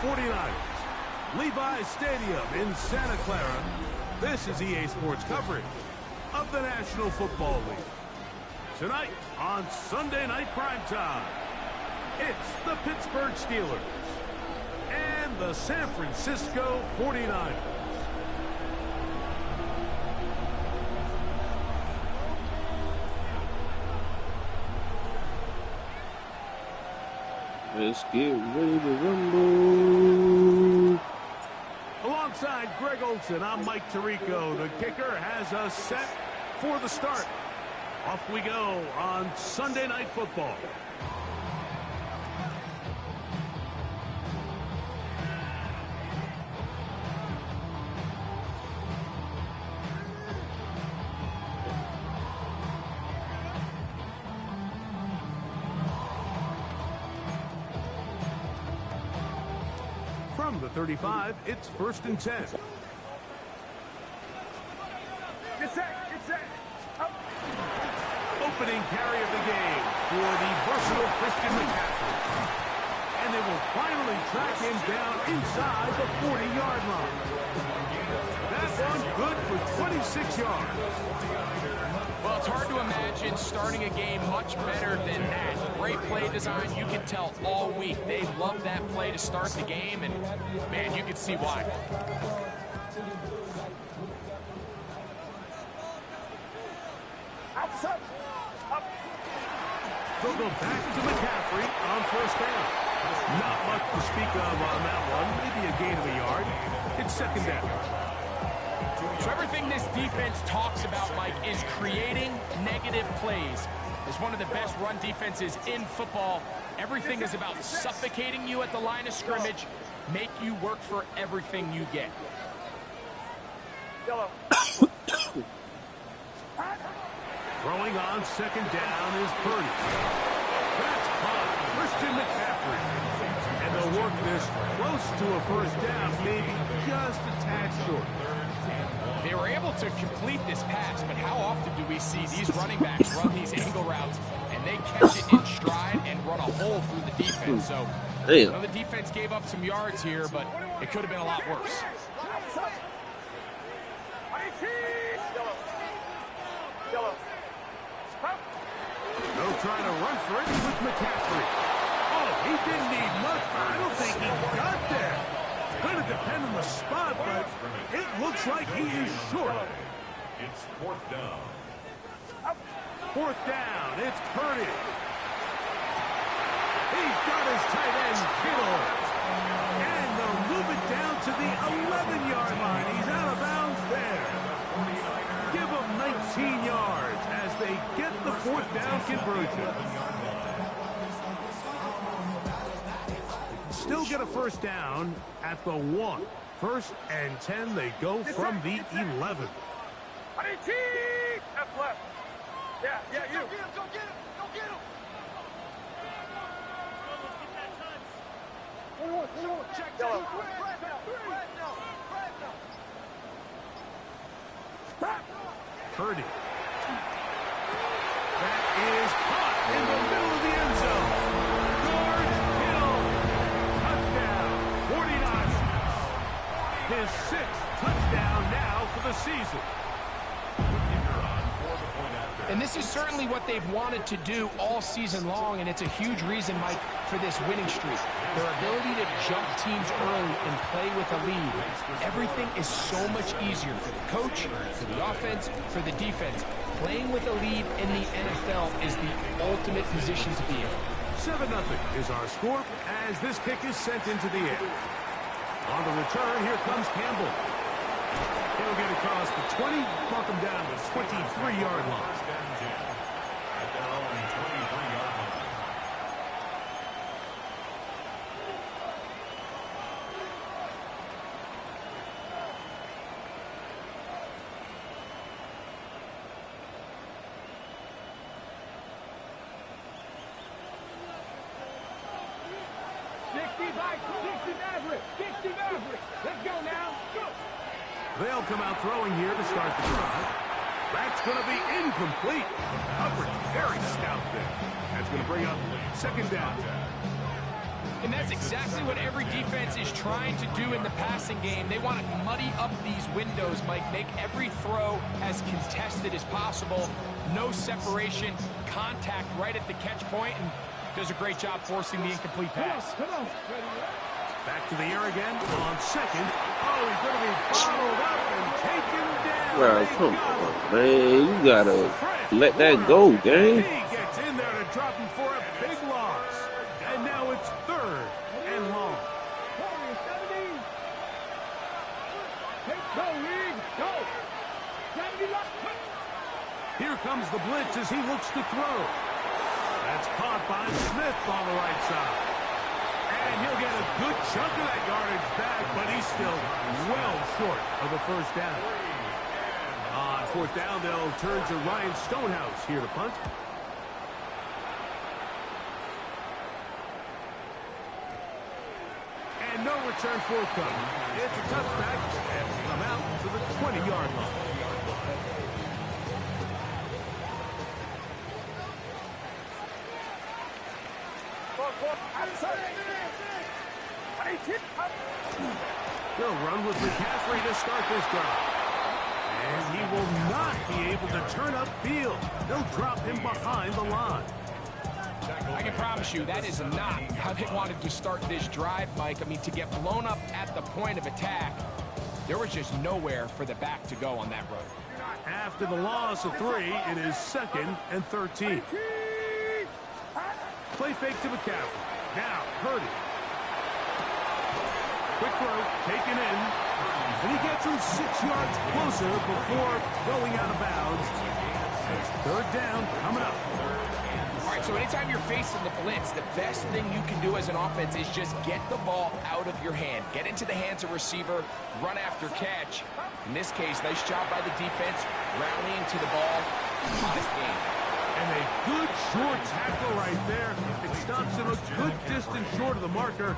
49ers, Levi's Stadium in Santa Clara. This is EA Sports coverage of the National Football League. Tonight on Sunday Night Primetime, it's the Pittsburgh Steelers and the San Francisco 49ers. Let's get ready to rumble. Alongside Greg Olson, I'm Mike Tirico. The kicker has us set for the start. Off we go on Sunday Night Football. From the 35, it's 1st and 10. Get set. Opening carry of the game for the versatile Christian McCaffrey. And they will finally track him down inside the 40-yard line. That one good for 26 yards. Well, it's hard to imagine starting a game much better than that. Great play design. You can tell all week they love that play to start the game, and, man, you can see why. They'll go back to McCaffrey on 1st down. Not much to speak of on that one. Maybe a gain of a yard. It's 2nd down. So everything this defense talks about, Mike, is creating negative plays. As one of the best run defenses in football, everything is about suffocating you at the line of scrimmage, make you work for everything you get. Throwing on 2nd down is Purdy. That's caught. Christian McCaffrey. And they'll work this close to a 1st down, maybe just a tad short. They were able to complete this pass, but how often do we see these running backs run these angle routes and they catch it in stride and run a hole through the defense? So I know the defense gave up some yards here, but it could have been a lot worse. No trying to run for it with McCaffrey. Oh, he didn't need much. I don't think he got there. Going to depend on the spot, but it looks like he is short. It's 4th down. 4th down, it's Purdy. He's got his tight end, Kittle. And they'll move it down to the 11-yard line. He's out of bounds there. Give him 19 yards as they get the 4th down conversion. Still get a 1st down at the 1. 1st and 10, they go from the 11. That's left. Yeah, you. Go get him. Check down. Purdy. That is caught in the middle of the end zone. George Kittle. Touchdown. 49ers. His 6th touchdown now for the season. And this is certainly what they've wanted to do all season long, and it's a huge reason, Mike, for this winning streak. Their ability to jump teams early and play with a lead. Everything is so much easier for the coach, for the offense, for the defense. Playing with a lead in the NFL is the ultimate position to be in. 7-0 is our score as this kick is sent into the air. On the return, here comes Campbell. He'll get across the 20, mark him down to the 23-yard line. They'll come out throwing here to start the drive. That's going to be incomplete. Coverage very stout there. That's going to bring up 2nd down. And that's exactly what every defense is trying to do in the passing game. They want to muddy up these windows, Mike, make every throw as contested as possible. No separation, contact right at the catch point, and does a great job forcing the incomplete pass. Back to the air again on second. Oh, he's going to be bottled up and taken down. Well, come on, man. You gotta let that go, gang. He gets in there to drop him for a big loss. And now it's third and long. Here comes the blitz as he looks to throw. That's caught by Smith on the right side. And he'll get a good chunk of that yardage back, but he's still well short of the first down. On fourth down, they'll turn to Ryan Stonehouse here to punt. And no return forthcoming. It's a touchback and come out to the 20-yard line. They'll run with McCaffrey to start this drive. And he will not be able to turn upfield. They'll drop him behind the line. I can promise you that is not how they wanted to start this drive, Mike. I mean, to get blown up at the point of attack, there was just nowhere for the back to go on that road. After the loss of 3, it is 2nd and 13. Play fake to McCaffrey. Now, Purdy. Quick throw, taken in. And he gets him 6 yards closer before going out of bounds. It's third down coming up. All right, so anytime you're facing the blitz, the best thing you can do as an offense is just get the ball out of your hand. Get into the hands of receiver, run after catch. In this case, nice job by the defense, rallying to the ball. Honest game. And a good short tackle right there. It stops him a good distance short of the marker.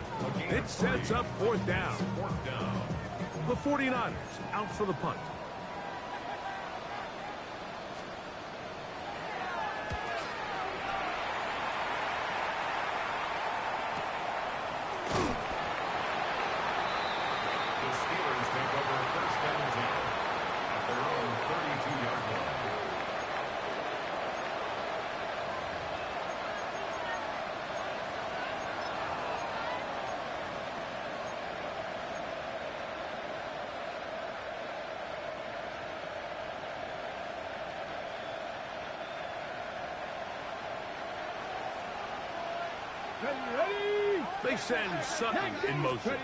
It sets up fourth down. The 49ers out for the punt. The Steelers take over first down and 10 at their own 32-yard line. They send Sutton in motion.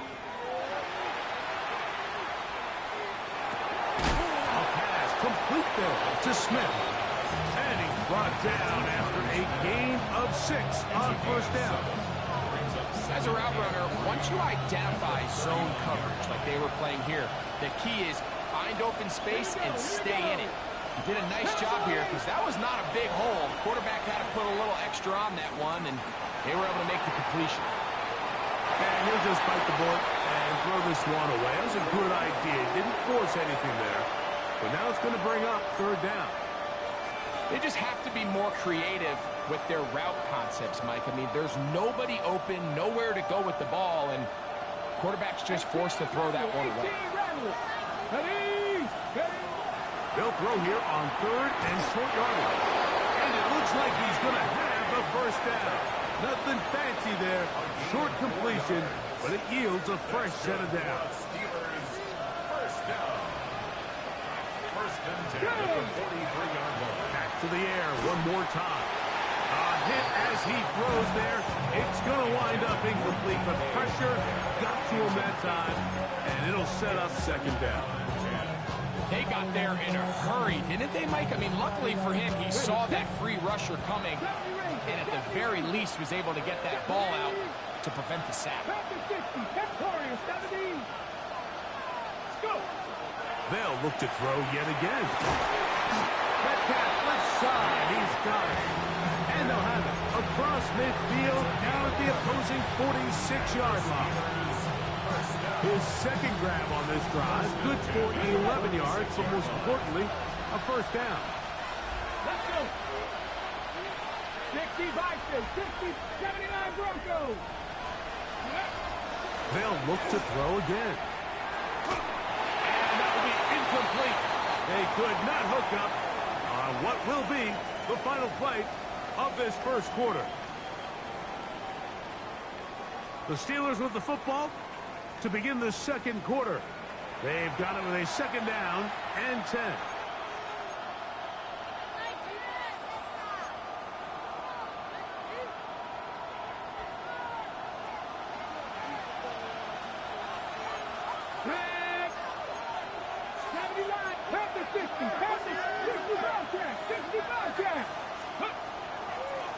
A pass complete there to Smith. And he's brought down after a gain of 6 on first down. As a route runner, once you identify zone coverage like they were playing here, the key is find open space and stay in it. He did a nice job here because that was not a big hole. The quarterback had to put a little extra on that one, and they were able to make the completion. And he'll just bite the bullet and throw this one away. That was a good idea. Didn't force anything there. But now it's going to bring up third down. They just have to be more creative with their route concepts, Mike. I mean, there's nobody open, nowhere to go with the ball, and quarterback's just forced to throw that one away. They'll throw here on third and short yardage. And it looks like he's going to have the first down. Nothing fancy there. Short completion, but it yields a fresh set of downs. Steelers first down. First and 10 at the 43-yard line. Back to the air one more time. A hit as he throws there. It's going to wind up incomplete, but pressure got to him that time, and it'll set up second down. They got there in a hurry, didn't they, Mike? I mean, luckily for him, he saw that free rusher coming, and at the very least was able to get that ball out to prevent the sack. They'll look to throw yet again. Metcalf left side, he's got it. And they'll have it across midfield, down at the opposing 46-yard line. His second grab on this drive, good for 11 yards, but most importantly, a first down. Let's go. 65, 60, 79 Broncos. They'll look to throw again. And that will be incomplete. They could not hook up on what will be the final play of this first quarter. The Steelers with the football to begin the second quarter. They've got it with a second down and 10.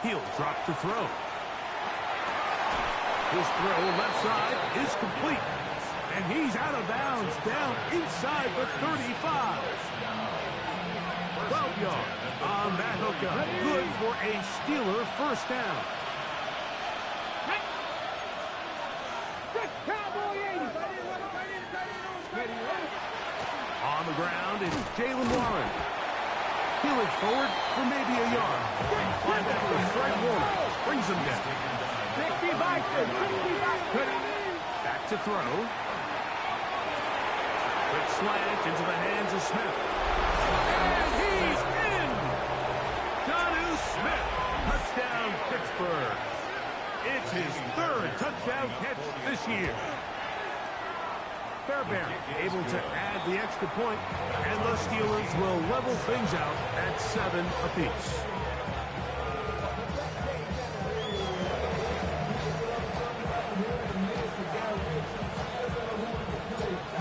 He'll drop to throw. His throw left side is complete. And he's out of bounds down inside the 35. 12 yards on that hookup. Good for a Steeler first down. On the ground is Jalen Warren. Peeling forward for maybe a yard. Find out the Fred Warner brings him down. Back to throw. Quick slant into the hands of Smith. And he's in! Jonnu Smith. Touchdown, Pittsburgh. It's his third touchdown catch this year. Fairbairn able to add the extra point, and the Steelers will level things out at 7 apiece.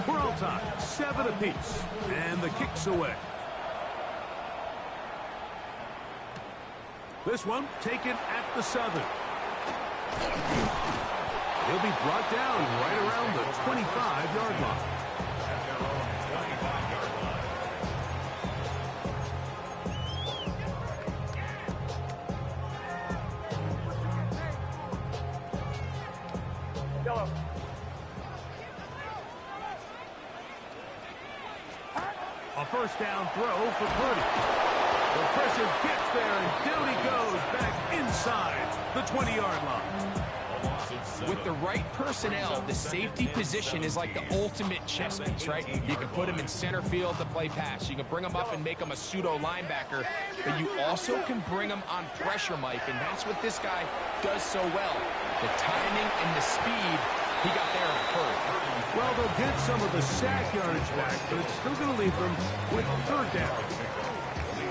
We're all tied, 7 apiece, and the kick's away. This one taken at the 7. He'll be brought down right around the 25-yard line. A first down throw for Purdy. The pressure gets there, and down he goes back inside the 20-yard line. With the right personnel, the safety position is like the ultimate chess piece, right? You can put him in center field to play pass. You can bring him up and make him a pseudo linebacker, but you also can bring him on pressure, Mike, and that's what this guy does so well. The timing and the speed, he got there in a hurry. Well, they'll get some of the sack yardage back, but it's still going to leave them with third down.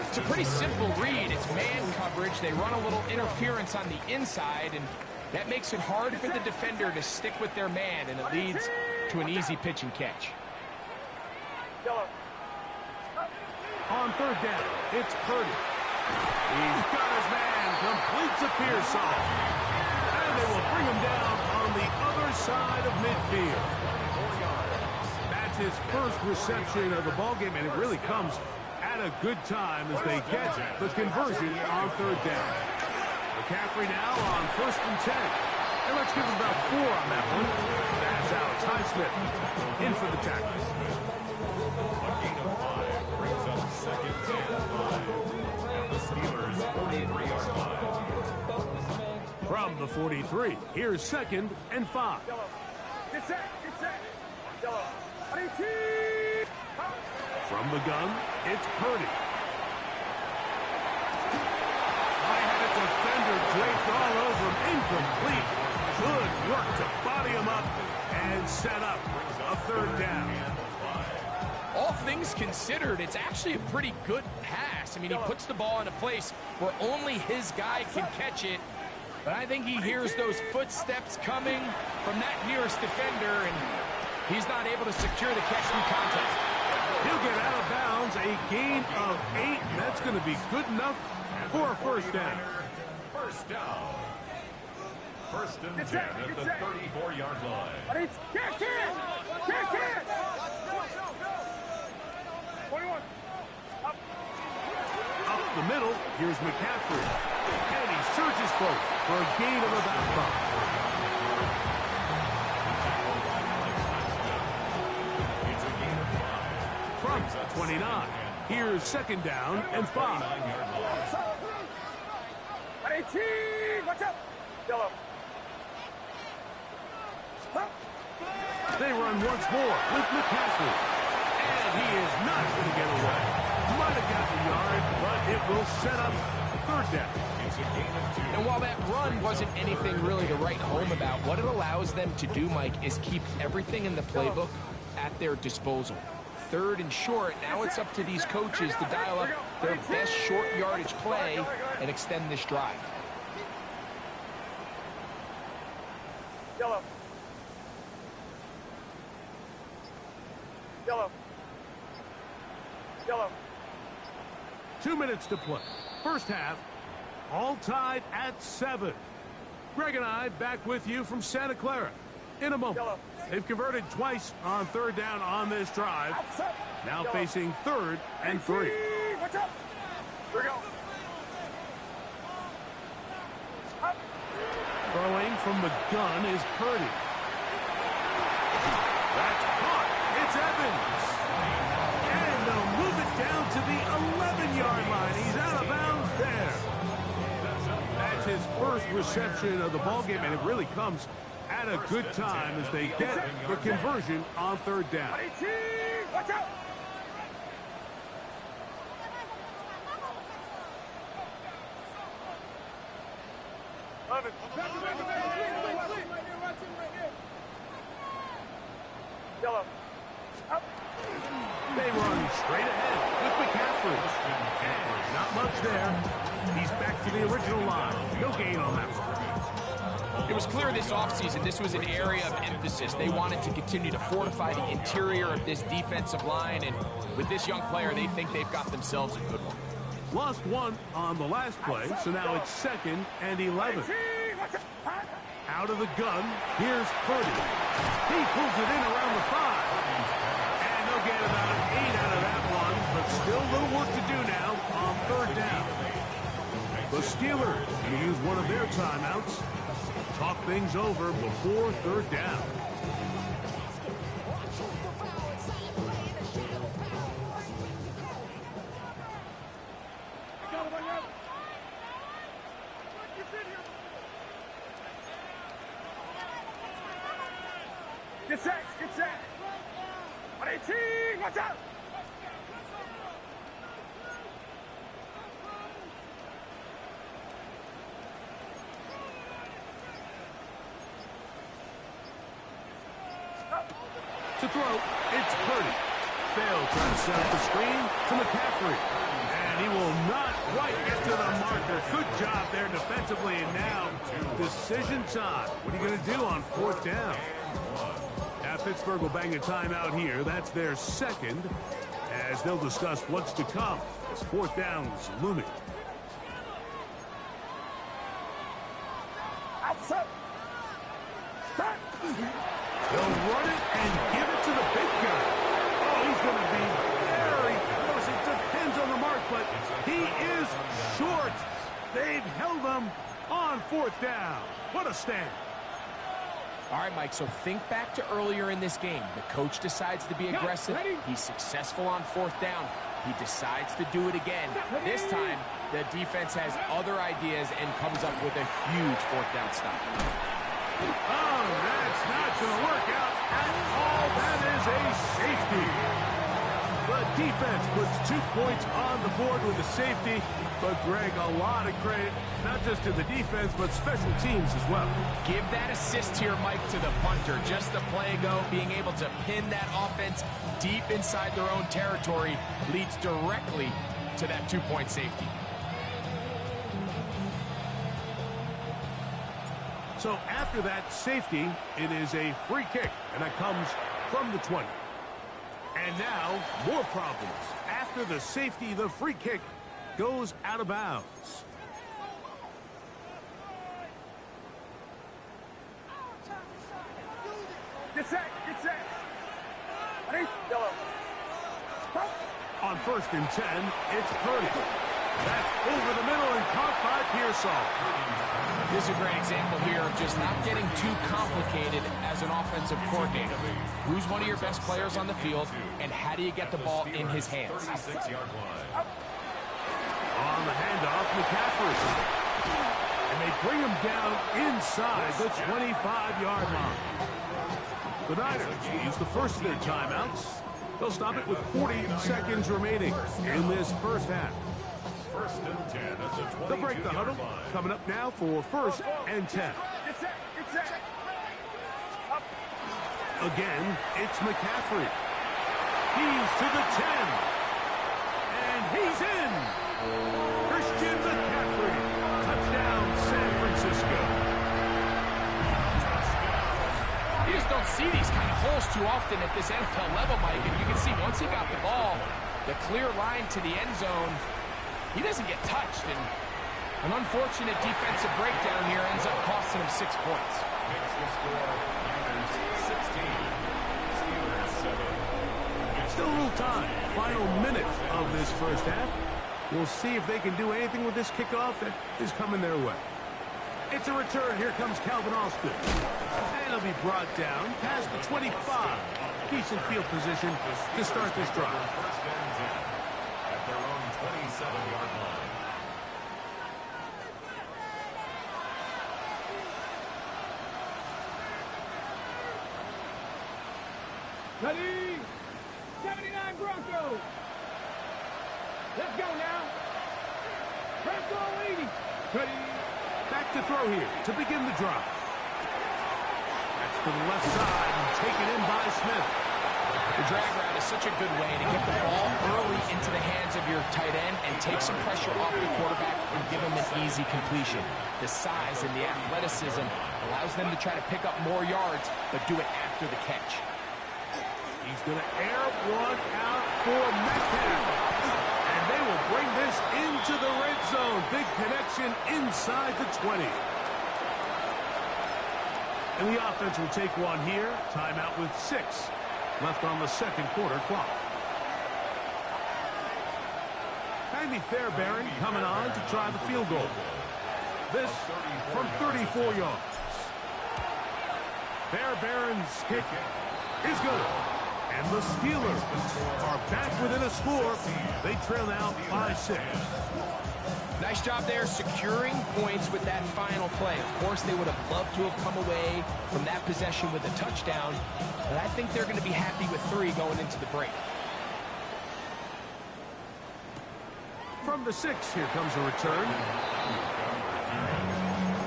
It's a pretty simple read. It's man coverage. They run a little interference on the inside, and that makes it hard for the defender to stick with their man, and it leads to an easy pitch and catch. On third down, it's Purdy. He's got his man, completes a Pearsall. And they will bring him down on the other side of midfield. That's his first reception of the ballgame, and it really comes at a good time as they get the conversion on third down. McCaffrey now on 1st and 10. And let's give him about 4 on that one. That's Alex Highsmith in for the tackle. A gain of 5 brings up 2nd and 5 at the Steelers' 43-yard line. From the 43, here's 2nd and 5. Get set. From the gun, it's Purdy. Defender draped all over him, incomplete. Good work to body him up and set up a third down. All things considered, it's actually a pretty good pass. I mean, he puts the ball in a place where only his guy can catch it. But I think he hears those footsteps coming from that nearest defender, and he's not able to secure the catch through contact. He'll get out of bounds, a gain of 8. That's going to be good enough for a first down. First down. 1st and 10 at the 34-yard line. Catch it! Up the middle, here's McCaffrey. And he surges forward for a gain of about 5. It's a gain of 5. From 29, here's 2nd down and 5. Watch out! They run once more with McCaffrey. And he is not going to get away. Might have gotten a yard, but it will set up third down. It's a gain of 2. And while that run wasn't anything really to write home about, what it allows them to do, Mike, is keep everything in the playbook at their disposal. Third and short, now it's up to these coaches to dial up their best short yardage play and extend this drive. Yellow. Yellow. Yellow. 2 minutes to play. First half, all tied at 7. Greg and I back with you from Santa Clara in a moment. They've converted twice on third down on this drive. Now facing 3rd and 3. Watch out. Here we go. Up. Throwing from the gun is Purdy. That's caught. It's Evans. And they'll move it down to the 11-yard line. He's out of bounds there. That's his first reception of the ballgame, and it really comes at a good time as they get the conversion on third down. Watch out. Yellow. Up. They run straight ahead with McCaffrey. And not much there. He's back to the original line. No gain on that one. It was clear this offseason this was an area of emphasis. They wanted to continue to fortify the interior of this defensive line, and with this young player, they think they've got themselves a good one. Lost one on the last play, so now it's 2nd and 11. Out of the gun, here's Purdy. He pulls it in around the 5. And they'll get about an 8 out of that one, but still a little work to do now on third down. The Steelers going to use one of their timeouts. Talk things over before third down. Get set. Get set. 118. Watch out. To throw, it's Purdy. They'll try to set up the screen to McCaffrey. And he will not quite get to the marker. Good job there defensively. And now, decision time. What are you going to do on 4th down? Now, Pittsburgh will bang a timeout here. That's their 2nd, as they'll discuss what's to come as 4th down's looming. Outside. Start. They'll run it and give it to the big guy. Oh, he's going to be very close. It depends on the mark, but he is short. They've held him on 4th down. What a stand. All right, Mike, so think back to earlier in this game. The coach decides to be aggressive. He's successful on 4th down. He decides to do it again. This time, the defense has other ideas and comes up with a huge 4th down stop. Oh, that's not going to work out at all. That is a safety. The defense puts 2 points on the board with a safety. But, Greg, a lot of credit, not just to the defense, but special teams as well. Give that assist here, Mike, to the punter. Just the play ago, being able to pin that offense deep inside their own territory leads directly to that 2-point safety. So after that safety, it is a free kick, and that comes from the 20. And now, more problems. After the safety, the free kick goes out of bounds. Get set. Get set. Ready? Yellow. Stop. On 1st and 10, it's Purdy. That's over the middle and caught by Pearsall. This is a great example here of just not getting too complicated as an offensive coordinator. Who's one of your best players on the field, and how do you get the ball in his hands? 36-yard line. On the handoff, McCaffrey. And they bring him down inside the 25-yard line. The Niners will use the first of their timeouts. They'll stop it with 40 seconds remaining in this first half. First and 10 at the 22-yard They'll break the huddle. line. Coming up now for first and 10. Get set. Get set. Up. Again, it's McCaffrey. He's to the 10. And he's in. Christian McCaffrey. Touchdown, San Francisco. You just don't see these kind of holes too often at this NFL level, Mike. And you can see once he got the ball, the clear line to the end zone, he doesn't get touched. And an unfortunate defensive breakdown here ends up costing him 6 points. Makes the score Niners 16, Steelers 7. Still a little time. Final minute of this first half. We'll see if they can do anything with this kickoff that is coming their way. It's a return. Here comes Calvin Austin. And he'll be brought down past the 25. Decent field position to start this drive. First and 10 at their own 27-yard line. Ready? 79 Broncos. Let's go now. Bronco 80. Ready? Back to throw here to begin the drive. That's to the left side and taken in by Smith. The drag route is such a good way to get the ball early into the hands of your tight end and take some pressure off the quarterback and give him an easy completion. The size and the athleticism allows them to try to pick up more yards, but do it after the catch. He's going to air one out for Metcalf. And they will bring this into the red zone. Big connection inside the 20. And the offense will take one here. Timeout with 6 left on the second quarter clock. Andy Fairbairn coming on to try the field goal. This from 34 yards. Fairbairn's kick is good. And the Steelers are back within a score. They trail now by 6. Nice job there securing points with that final play. Of course, they would have loved to have come away from that possession with a touchdown, but I think they're going to be happy with 3 going into the break. From the 6, here comes a return.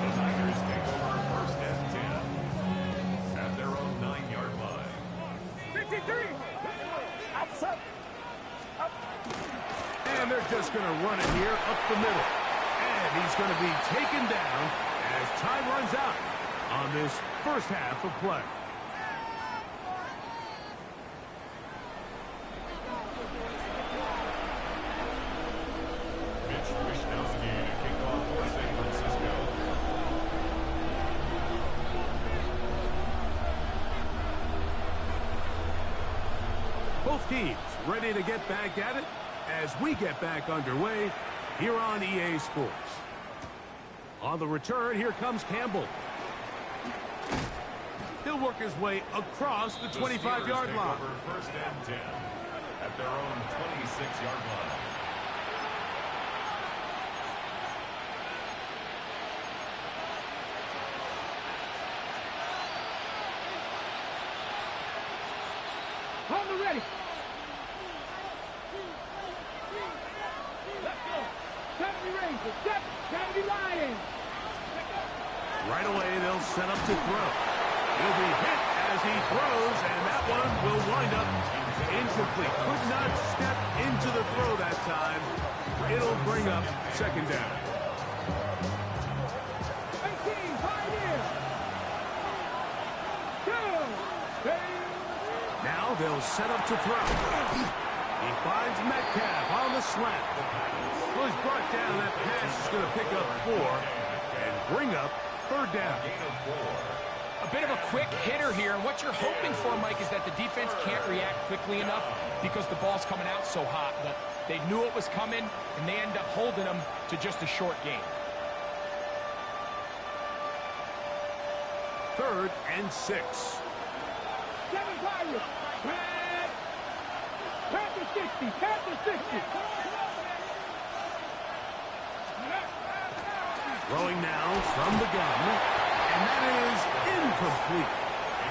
The Niners take over first and 10 at their own 9-yard line. 53. Outside. Up. And they're just going to run it here up the middle. And he's going to be taken down as time runs out on this first half of play. Mitch Wishnowsky to kick off for San Francisco. Both teams ready to get back at it as we get back underway here on EA Sports. On the return, here comes Campbell. He'll work his way across the 25-yard line. First and 10 at their own 26-yard line. On the ready. Let's go. 70 Rangers. 70 Lions. Right away, they'll set up to throw. He'll be hit as he throws, and that one will wind up incomplete. Could not step into the throw that time. It'll bring up second down. 18, Pioneer. 2. Now they'll set up to throw. He finds Metcalf on the slant. Well, he's brought down. That pass is going to pick up 4 and bring up third down. A bit of a quick hitter here, and what you're hoping for, Mike, is that the defense can't react quickly enough because the ball's coming out so hot. But they knew it was coming, and they end up holding them to just a short gain. Third and 6. 7 Pirates. Panther 60. Panther 60. Throwing now from the gun, and that is incomplete.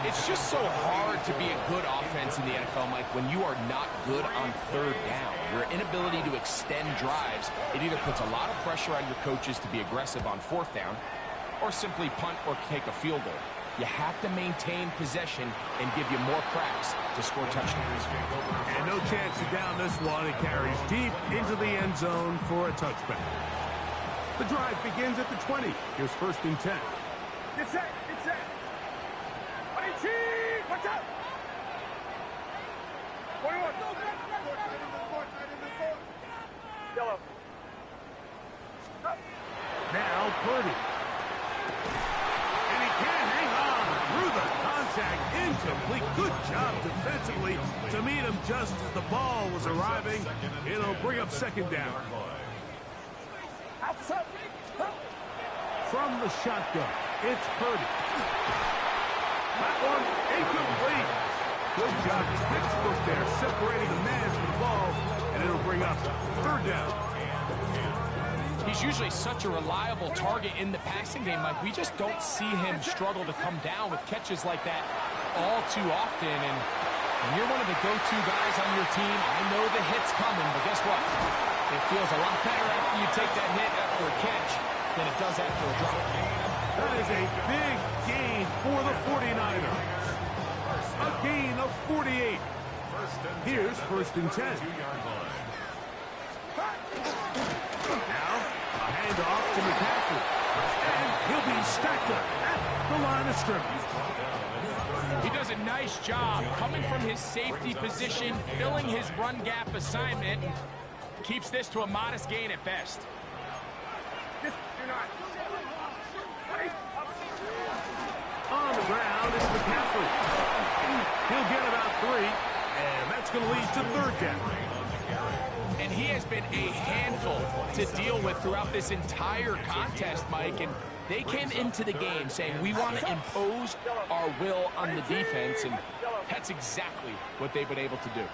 It's just so hard to be a good offense in the NFL, Mike, when you are not good on third down. Your inability to extend drives, it either puts a lot of pressure on your coaches to be aggressive on fourth down or simply punt or take a field goal. You have to maintain possession and give you more cracks to score touchdowns. And no chance to down this one. It carries deep into the end zone for a touchback. The drive begins at the 20. Here's 1st and 10. Get set. Get set. 22. Watch out. 21. Yellow. Now Purdy. And he can't hang on through the contact. Incomplete. Good job defensively to meet him just as the ball was arriving. It'll bring up 2nd down. Outside. From the shotgun, it's Purdy. That one incomplete. Good job, textbook there, separating the man from the ball, and it'll bring up 3rd down. He's usually such a reliable target in the passing game, Mike. We just don't see him struggle to come down with catches like that all too often. And when you're one of the go-to guys on your team, I know the hit's coming, but guess what? It feels a lot better after you take that hit after a catch than it does after a drop. That is a big gain for the 49ers. A gain of 48. Here's 1st and 10. Now, a handoff to McCaffrey. And he'll be stacked up at the line of scrimmage. He does a nice job coming from his safety position, filling his run gap assignment, and keeps this to a modest gain at best. On the ground, it's McCaffrey. He'll get about 3, and that's going to lead to 3rd down. And he has been a handful to deal with throughout this entire contest, Mike. And they came into the game saying, we want to impose our will on the defense, and that's exactly what they've been able to do.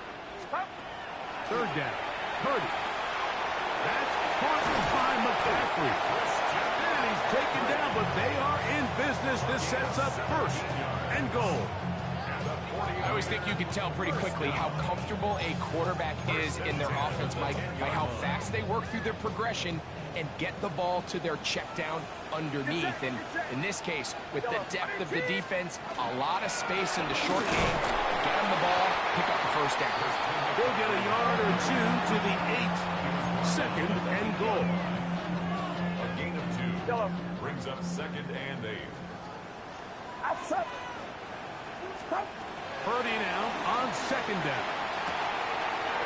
3rd down. Purdy. That's caught by McCaffrey. And he's taken down, but they are in business. This sets up 1st and goal. I always think you can tell pretty quickly how comfortable a quarterback is in their offense, Mike, by how fast they work through their progression and get the ball to their check down underneath. And in this case, with the depth of the defense, a lot of space in the short game, get them the ball, pick up the 1st down. They'll get a yard or 2 to the 8. 2nd and goal. A gain of 2 brings up 2nd and 8. Outside. Purdy now on 2nd down.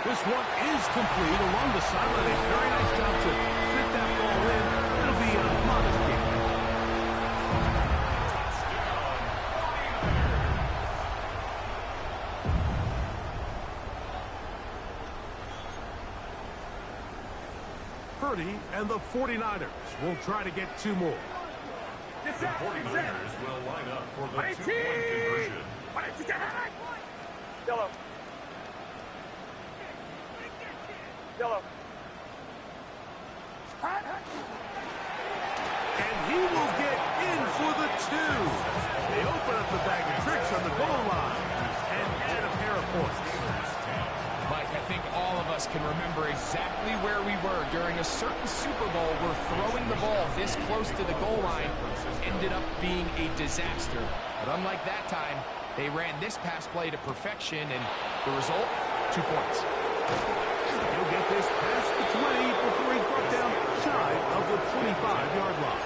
This one is complete along the sideline. A very nice job to fit that ball in. It'll be a modest gain. Purdy and the 49ers will try to get 2 more. The 49ers will line up for the 2-point conversion. Yellow. Yellow. And he will get in for the 2. They open up the bag of tricks on the goal line and add a pair of points. Mike, I think all of us can remember exactly where we were during a certain Super Bowl where throwing the ball this close to the goal line ended up being a disaster. But unlike that time, they ran this pass play to perfection, and the result, 2 points. He'll get this past the 20 before he's brought down shy of the 25-yard line.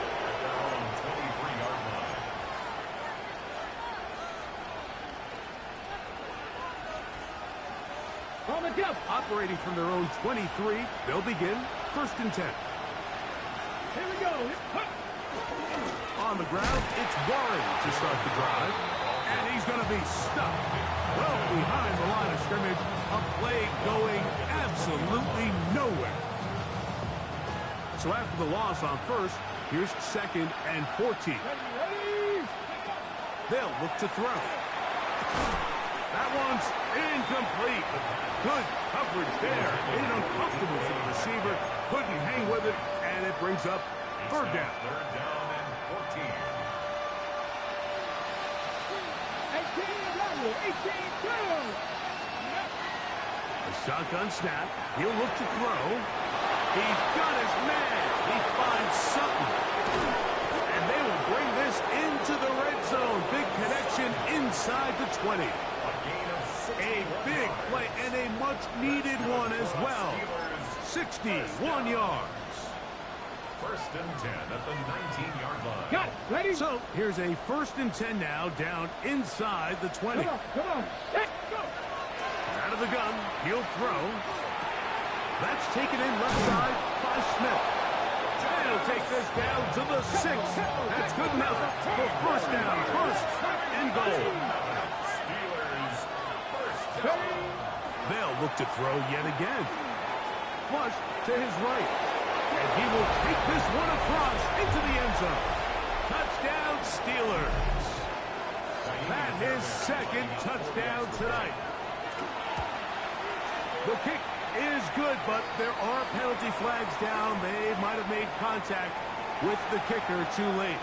Operating from their own 23, they'll begin 1st and 10. Here we go. On the ground, it's Warren to start the drive. And he's going to be stuck well behind the line of scrimmage. A play going absolutely nowhere. So after the loss on 1st, here's 2nd and 14. They'll look to throw. That one's incomplete. Good coverage there. Made it uncomfortable for the receiver. Couldn't hang with it, and it brings up 3rd down. 3rd down and 14. GOTW 18-2. A shotgun snap. He'll look to throw. He's got his man. He finds something. And they will bring this into the red zone. Big connection inside the 20. A big play and a much-needed one as well. 61 yards. First and 10 at the 19-yard line. Got it. Ready? So here's a 1st and 10 now, down inside the 20. Come on. Let's go. Out of the gun, he'll throw. That's taken in left side by Smith. And he'll take this down to the 6. That's good enough for first down. First and goal. Steelers first down. They'll look to throw yet again. Flush to his right. And he will take this one across into the end zone. Touchdown, Steelers. That his second touchdown tonight. The kick is good, but there are penalty flags down. They might have made contact with the kicker too late.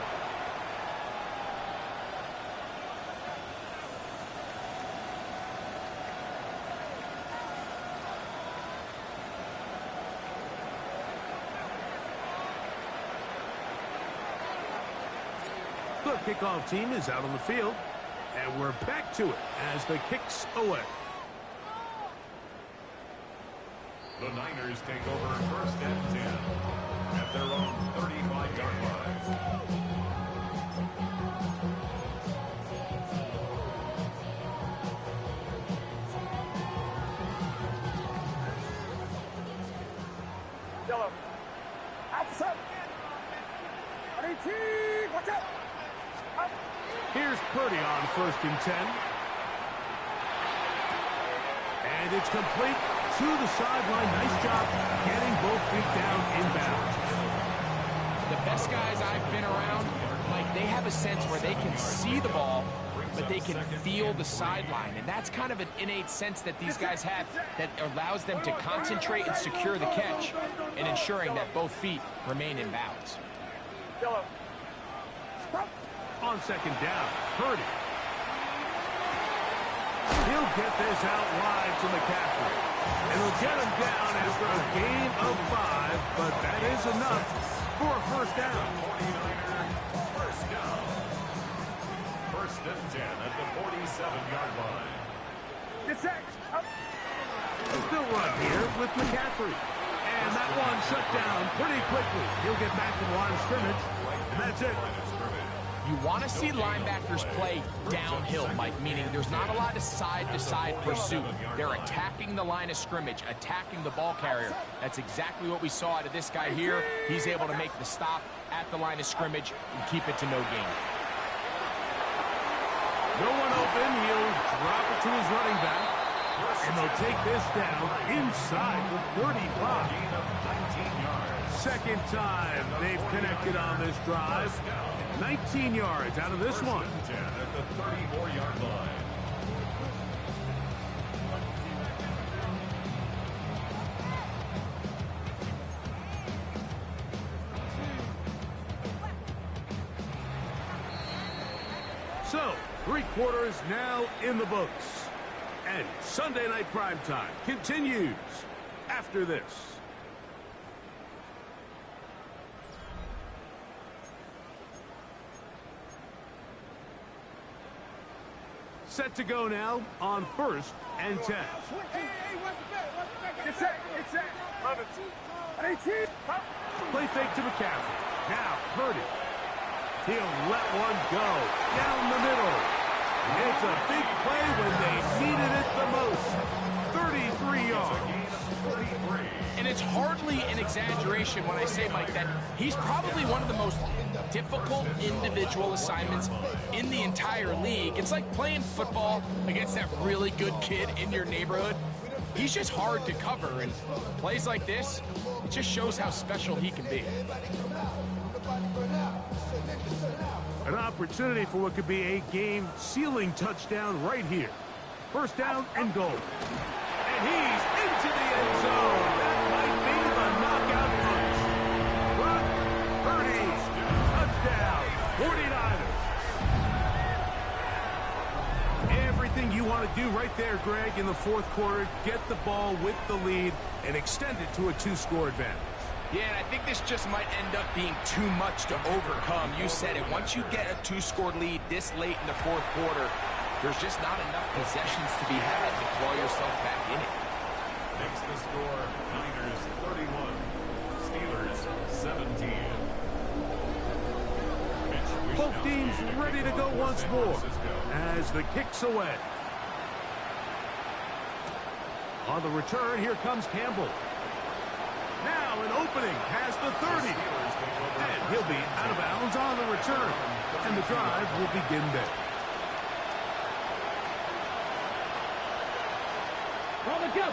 The kickoff team is out on the field, and we're back to it as the kick's away. The Niners take over first and 10 at their own 35-yard line. Yellow. Outside. 18. Watch out. Up. Here's Purdy on 1st and 10. And it's complete to the sideline. Nice job getting both feet down inbounds. The best guys I've been around, Mike, they have a sense where they can see the ball, but they can feel the sideline. And that's kind of an innate sense that these guys have that allows them to concentrate and secure the catch and ensuring that both feet remain in bounds. Yellow. Stop. On 2nd down, Purdy. He'll get this out wide to McCaffrey. And he'll get him down after a gain of 5, but that is enough for a first down. 49er first down. First and 10 at the 47-yard line. Get set. Up. Still run here with McCaffrey. And that one shut down pretty quickly. He'll get back to the line of scrimmage, and that's it. You want to see linebackers play downhill, Mike, meaning there's not a lot of side-to-side pursuit. They're attacking the line of scrimmage, attacking the ball carrier. That's exactly what we saw out of this guy here. He's able to make the stop at the line of scrimmage and keep it to no gain. No one open. He'll drop it to his running back. And they'll take this down inside the 35. 19 yards. Second time they've connected on this drive. 19 yards out of this one. 10 at the 34-yard line. So, 3 quarters now in the books. And Sunday Night Primetime continues after this. Set to go now on 1st and 10. Get set. Get set. 18. Up. Play fake to McCaffrey. Now Purdy. He'll let one go down the middle. It's a big play when they needed it the most. 33 yards. And it's hardly an exaggeration when I say, Mike, that he's probably one of the most difficult individual assignments in the entire league. It's like playing football against that really good kid in your neighborhood. He's just hard to cover, and plays like this, it just shows how special he can be. An opportunity for what could be a game-sealing touchdown right here. First down and goal. And he's into the end zone. That might be the knockout punch. Brock Purdy, touchdown, 49ers. do right there, Greg, in the fourth quarter, get the ball with the lead and extend it to a two-score advantage. Yeah, and I think this just might end up being too much to overcome. You said it. Once you get a two-score lead this late in the fourth quarter, there's just not enough possessions to be had to claw yourself back in it. Next to score, Niners 31, Steelers 17. Both teams ready to go once more as the kick's away. On the return, here comes Campbell. Now an opening past the 30. And he'll be out of bounds on the return. And the drive will begin there. On the go.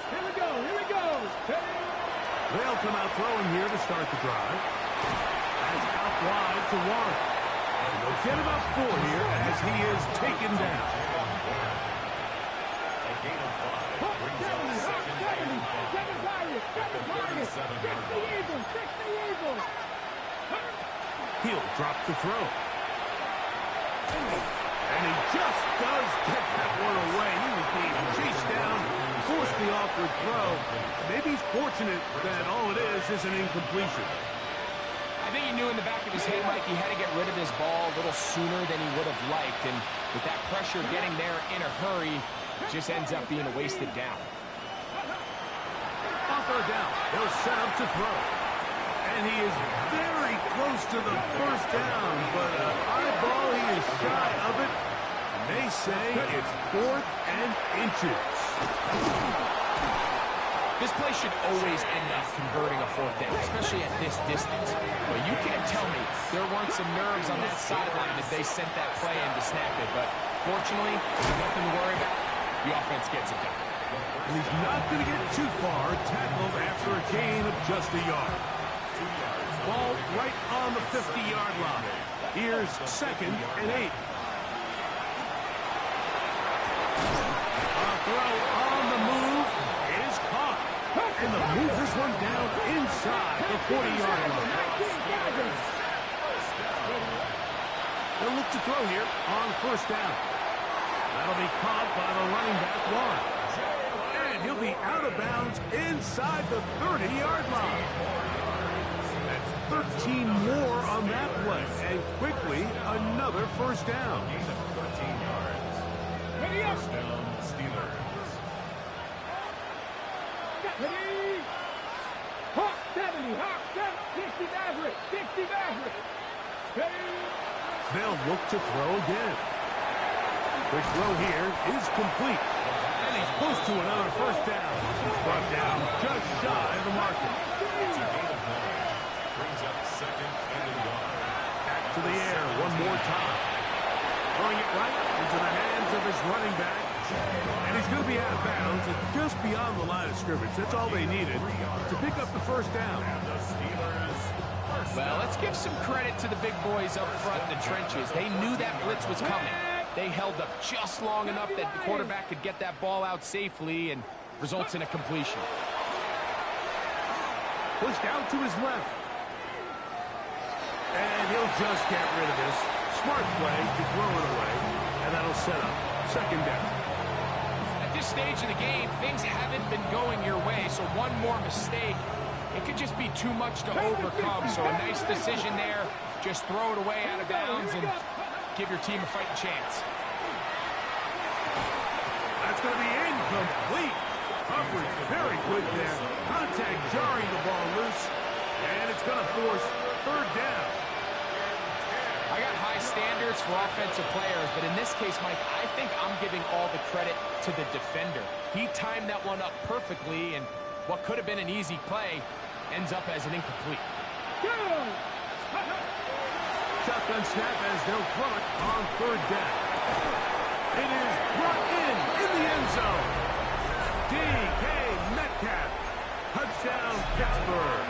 Here we go. Here we go. They'll come out throwing here to start the drive. That's out wide to Warren. And they'll get about 4 here as he is taken down. A gain of 5 brings up second and 5 at the 37-yard line. He'll drop to throw. And he just does get that one away. He was being chased down, forced the awkward throw. Maybe he's fortunate that all it is an incompletion. I think he knew in the back of his head, Mike, he had to get rid of this ball a little sooner than he would have liked. And with that pressure getting there in a hurry, it just ends up being a wasted down. On third down, he'll set up to throw. And he is very close to the first down, but an eyeball, he is shy of it. And they say it's 4th and inches. This play should always end up converting a 4th down, especially at this distance. But you can't tell me there weren't some nerves on that sideline as they sent that play in to snap it. But fortunately, nothing to worry about. The offense gets it done. And he's not going to get too far, tackled after a gain of just a yard. Ball right on the 50-yard line. Here's 2nd and 8. A throw on the move is caught. And they'll move this one down inside the 40-yard line. They'll look to throw here on first down. That'll be caught by the running back, Warren. And he'll be out of bounds inside the 30-yard line. That's 13 more on that play. And quickly, another first down. Gain of 13 yards. First down, Steelers. Ready? Hawk 70, Hawk 60 Maverick, 60 Maverick. Ready? They'll look to throw again. The throw here is complete. And he's pushed to another first down. He's brought down just shy of the marker. It's a gain of 9. Brings up 2nd and 1. Back to the air one more time. Throwing it right into the hands of his running back. And he's going to be out of bounds and just beyond the line of scrimmage. That's all they needed to pick up the first down. And the Steelers. Well, let's give some credit to the big boys up front in the trenches. They knew that blitz was coming. They held up just long enough that the quarterback could get that ball out safely and results in a completion. Pushed out to his left. And he'll just get rid of this. Smart play to throw it away. And that'll set up 2nd down. At this stage of the game, things haven't been going your way, so one more mistake, it could just be too much to overcome. So a nice decision there. Just throw it away out of bounds and give your team a fighting chance. That's going to be incomplete. Coverage very good there. Contact jarring the ball loose. And it's going to force 3rd down. I got high standards for offensive players, but in this case, Mike, I think I'm giving all the credit to the defender. He timed that one up perfectly, and what could have been an easy play ends up as an incomplete. Shotgun snap as they'll throw it on 3rd down. It is brought in the end zone. D.K. Metcalf. Touchdown, Pittsburgh.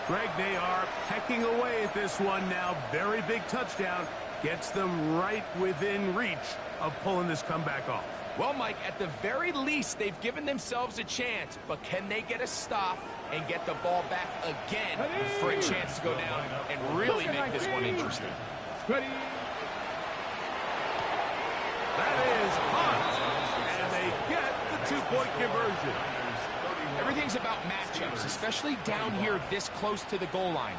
Greg, they are pecking away at this one now. Very big touchdown. Gets them right within reach of pulling this comeback off. Well, Mike, at the very least, they've given themselves a chance, but can they get a stop and get the ball back again for a chance to go down and really make this one interesting? That is hot, and they get the two-point conversion. Everything's about matchups, especially down here this close to the goal line.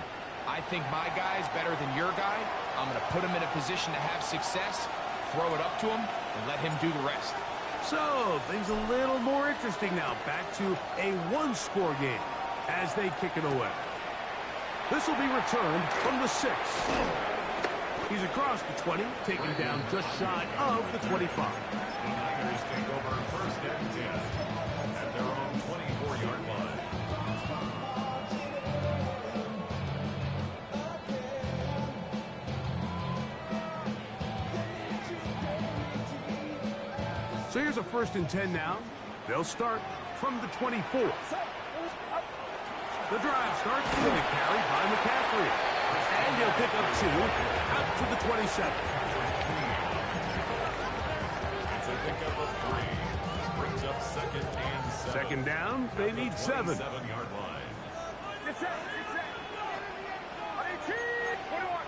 I think my guy's better than your guy. I'm going to put him in a position to have success, throw it up to him, and let him do the rest. So, things a little more interesting now. Back to a one-score game as they kick it away. This will be returned from the 6. He's across the 20, taken down just shy of the 25. The Niners take over first and 10 at their own 24-yard line. So here's a 1st and 10 now. They'll start from the 24. The drive starts with a carry by McCaffrey. And he'll pick up 2 out to the 27. It's a pickup of 3. Brings up 2nd and 7. Second down, they need 7. 7-yard line. Get set. Get set. 18. 21.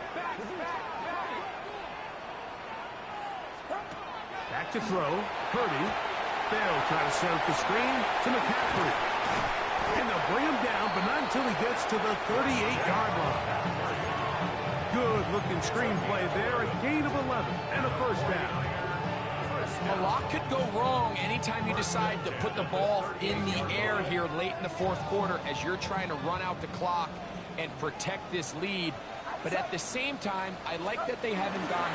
Back to throw. Purdy. They'll try to set up the screen to McCaffrey. And they'll bring him down, but not until he gets to the 38-yard line. Good-looking screen play there. A gain of 11 and a 1st down. A lot could go wrong anytime you decide to put the ball in the air here late in the 4th quarter as you're trying to run out the clock and protect this lead. But at the same time, I like that they haven't gone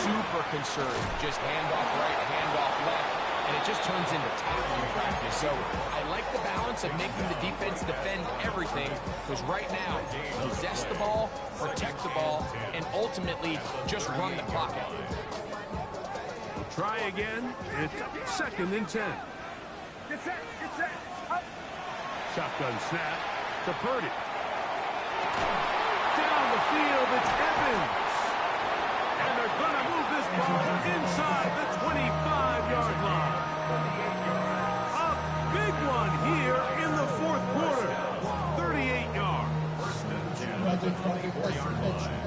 super conservative. Just handoff right, handoff left, and it just turns into tackling practice. So I like the balance of making the defense defend everything, because right now, possess the ball, protect the ball, and ultimately just run the clock out. Try again. It's 2nd and 10. Get set. Get set. Up. Shotgun snap to Purdy. Down the field, it's Evans. And they're going to move this ball inside the 25-yard line. A big one here in the 4th quarter. 38 yards. First and 10 at the 24-yard line.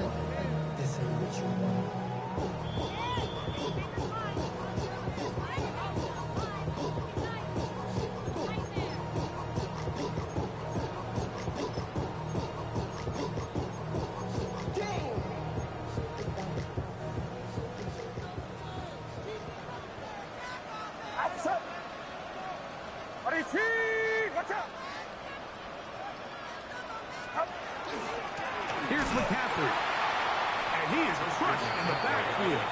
Outside. 18. Watch out. Up. Here's McCaffrey. And he is crushed in the backfield.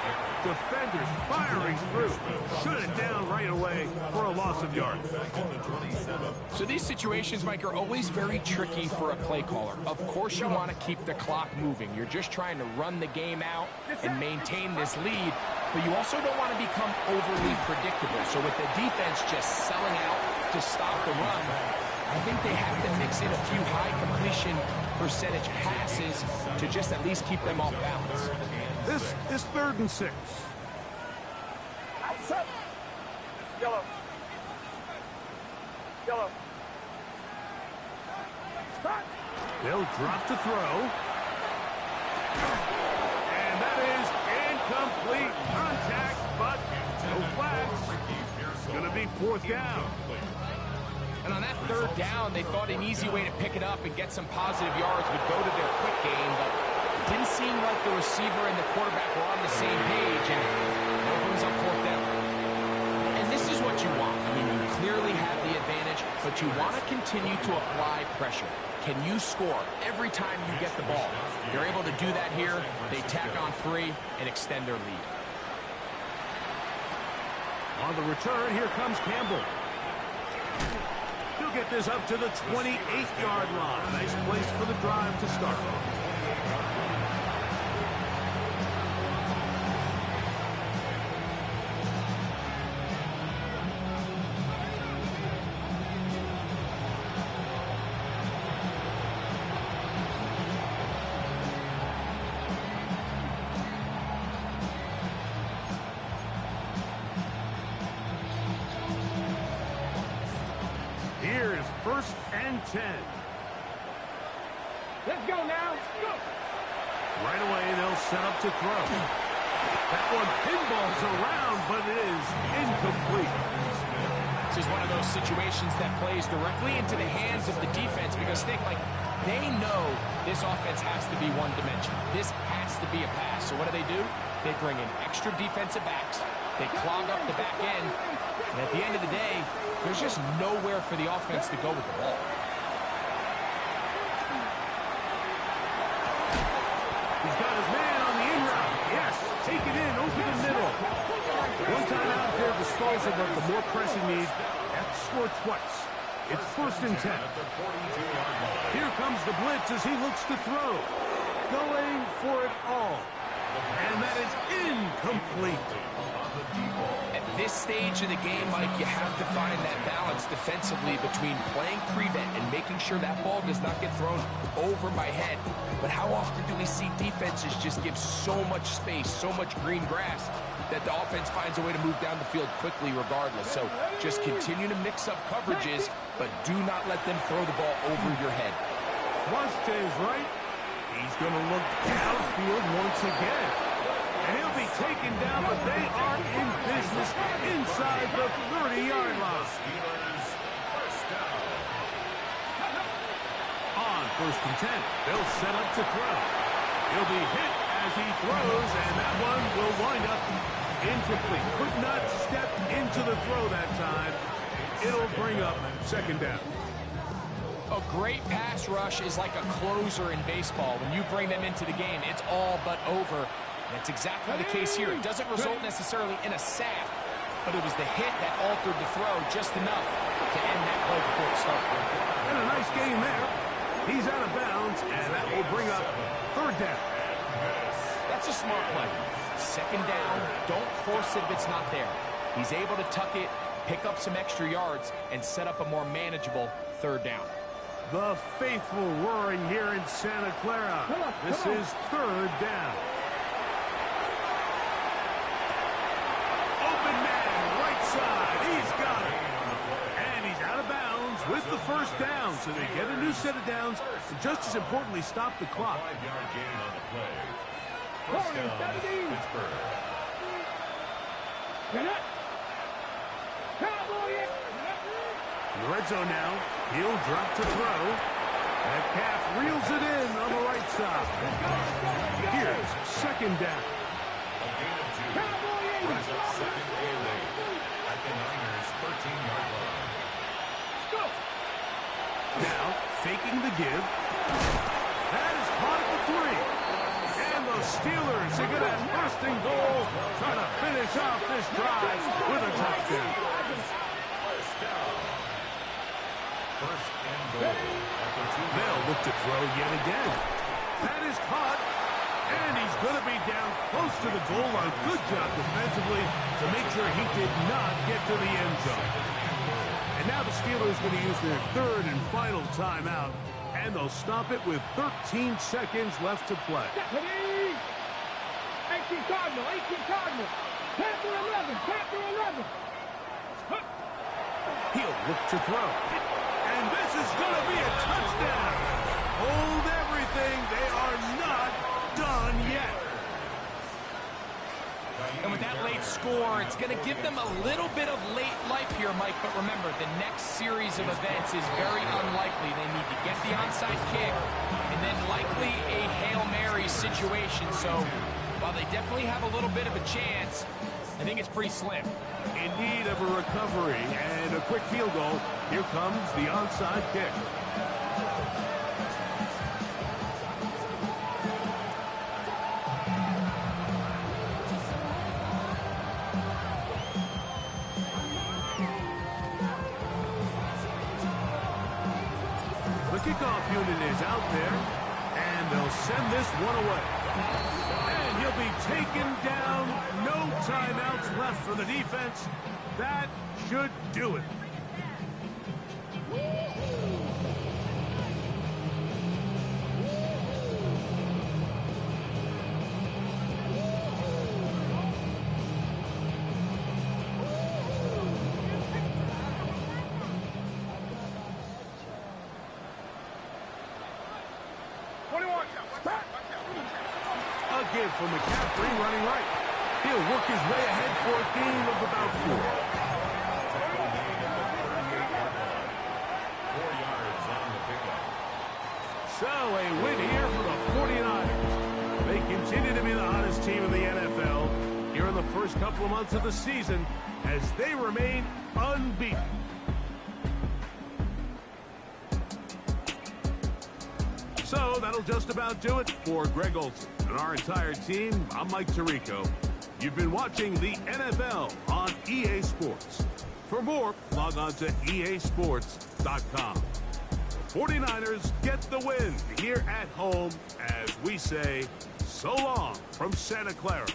Defenders firing through. Shut it down right away for a loss of yards. So these situations, Mike, are always very tricky for a play caller. Of course you want to keep the clock moving. You're just trying to run the game out and maintain this lead, but you also don't want to become overly predictable. So with the defense just selling out to stop the run, I think they have to mix in a few high completion percentage passes to just at least keep them off balance. This is 3rd and 6. Outside. Yellow. Yellow. Start. They'll drop to throw. And that is incomplete. Contact, but no flags. It's going to be 4th down. And on that 3rd down, they thought an easy way to pick it up and get some positive yards would go to their quick game, but it didn't seem like the receiver and the quarterback were on the same page, and that brings up 4th down. And this is what you want. I mean, you clearly have the advantage, but you want to continue to apply pressure. Can you score every time you get the ball? They're able to do that here. They tack on 3 and extend their lead. On the return, here comes Campbell. He'll get this up to the 28-yard line. Nice place for the drive to start. first and 10. Let's go now. Go. Right away, they'll set up to throw. That one pinballs around, but it is incomplete. This is one of those situations that plays directly into the hands of the defense because they know this offense has to be one-dimensional. This has to be a pass. So what do? They bring in extra defensive backs. They clog up the back end. And at the end of the day, there's just nowhere for the offense to go with the ball. He's got his man on the in route. Yes, take it in over the middle. One time out there disposal, but the more pressing need, have to score twice. It's first and 10. Here comes the blitz as he looks to throw. Going for it all. And that is incomplete. At this stage of the game, Mike, you have to find that balance defensively between playing prevent and making sure that ball does not get thrown over my head. But how often do we see defenses just give so much space, so much green grass, that the offense finds a way to move down the field quickly regardless? So just continue to mix up coverages, but do not let them throw the ball over your head. Flush to his right. He's going to look downfield once again. And he'll be taken down, but they are in business inside the 30-yard line. On first and 10, they'll set up to throw. He'll be hit as he throws, and that one will wind up incomplete. Could not step into the throw that time. It'll bring up second down. A great pass rush is like a closer in baseball. When you bring them into the game, it's all but over. That's exactly the case here. It doesn't result necessarily in a sack, but it was the hit that altered the throw just enough to end that play before it started. And a nice game there. He's out of bounds, and that will bring up third down. That's a smart play. Second down, don't force it if it's not there. He's able to tuck it, pick up some extra yards, and set up a more manageable third down. The faithful roaring here in Santa Clara. This is third down. Open man, right side. He's got it. And he's out of bounds with the first down. So they get a new set of downs. And just as importantly, stop the clock. 5-yard gain on the play. First down, Pittsburgh. In the red zone now. He'll drop to throw. That calf reels it in on the right side. Here's second down. A gain of 2. Brings up second and 8 at the Niners' 13-yard line. Now, faking the give. That is caught at the 3. And the Steelers are going to have first and goal, trying to finish off this drive with a touchdown. First and goal at the 2. They'll look to throw yet again. That is caught. And he's going to be down close to the goal line. Good job defensively to make sure he did not get to the end zone. And now the Steelers are going to use their third and final timeout. And they'll stop it with 13 seconds left to play. 18 Cardinal, 18 Cardinal. Panther 11, Panther 11. He'll look to throw. And this is going to be a touchdown. Hold everything. They are not done yet. And with that late score, it's going to give them a little bit of late life here, Mike. But remember, the next series of events is very unlikely. They need to get the onside kick and then likely a Hail Mary situation. So while they definitely have a little bit of a chance, I think it's pretty slim. In need of a recovery and a quick field goal. Here comes the onside kick. The kickoff unit is out there, and they'll send this one away. And he'll be taken down. No timeouts left for the defense. That should do it. A give from McCaffrey running right. He'll work his way ahead for a gain of about 4. 4 yards on the pickup. So a win here for the 49ers. They continue to be the hottest team in the NFL here in the first couple of months of the season as they remain unbeaten. So that'll just about do it for Greg Olson and our entire team. I'm Mike Tirico. You've been watching the NFL on EA Sports. For more, log on to easports.com. 49ers get the win here at home as we say so long from Santa Clara.